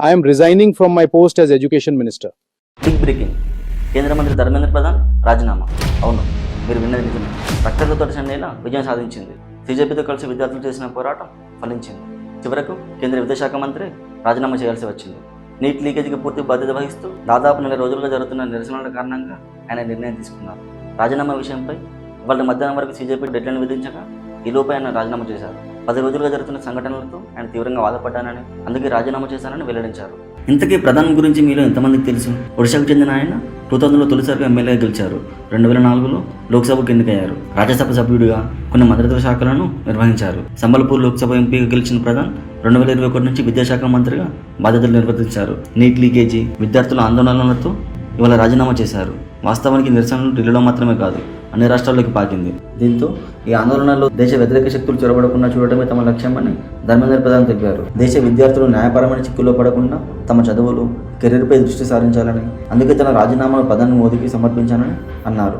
I am resigning from my post as Education Minister. Big breaking. కేంద్ర మంత్రి ధర్మేంద్ర ప్రధాన్ రాజీనామా. అవును, మీరు విన్నది నిజమే. రక్తగతో చెన్నైలో విజయం సాధించింది. బీజేపీతో కలిసి విద్యార్థులు చేసిన పోరాటం ఫలించింది. చివరకు కేంద్ర విద్యాశాఖ మంత్రి రాజీనామా చేయాల్సి వచ్చింది. నీట్ లీకేజీకి పూర్తి బాధ్యత వహిస్తూ దాదాపు 4 రోజులుగా జరుగుతున్న నిరసనల కారణంగా ఆయన నిర్ణయం తీసుకున్నారు. రాజీనామా విషయంపై వాళ్ళ మధ్యాహ్నం వరకు సీజేపీ డెడ్లైన్ విధించగా ఈలోపై ఆయన రాజీనామా చేశారు. 10 రోజులుగా జరుగుతున్న సంఘటనలతో ఆయన తీవ్రంగా బాధపడ్డానని, అందుకే రాజీనామా చేశానని వెల్లడించారు. ఇంతకీ ప్రధాని గురించి మీలో ఎంతమందికి తెలుసు? ఒడిశాకు చెందిన ఆయన 2000లో తొలిసారిగా ఎమ్మెల్యేగా గెలిచారు. 2004లో లోక్సభకు ఎన్నికయ్యారు. రాజ్యసభ సభ్యుడిగా కొన్ని మంత్రిత్వ శాఖలను నిర్వహించారు. సంబల్పూర్ లోక్సభ ఎంపీగా గెలిచిన ప్రధాన్ 2021 నుంచి విద్యాశాఖ మంత్రిగా బాధ్యతలు నిర్వర్తించారు. నీట్ లీకేజీ, విద్యార్థుల ఆందోళనలతో ఇవాళ రాజీనామా చేశారు. వాస్తవానికి నిరసనలు ఢిల్లీలో మాత్రమే కాదు, అన్ని రాష్ట్రాల్లోకి పాకింది. దీంతో ఈ ఆందోళనలో దేశ వ్యతిరేక శక్తులు చొరబడకుండా చూడటమే తమ లక్ష్యమని ధర్మేంద్ర ప్రధాన్ తెలిపారు. దేశ విద్యార్థులు న్యాయపరమైన చిక్కుల్లో పడకుండా తమ చదువులు, కెరీర్పై దృష్టి సారించాలని, అందుకే తన రాజీనామాను ప్రధాని మోదీకి సమర్పించానని అన్నారు.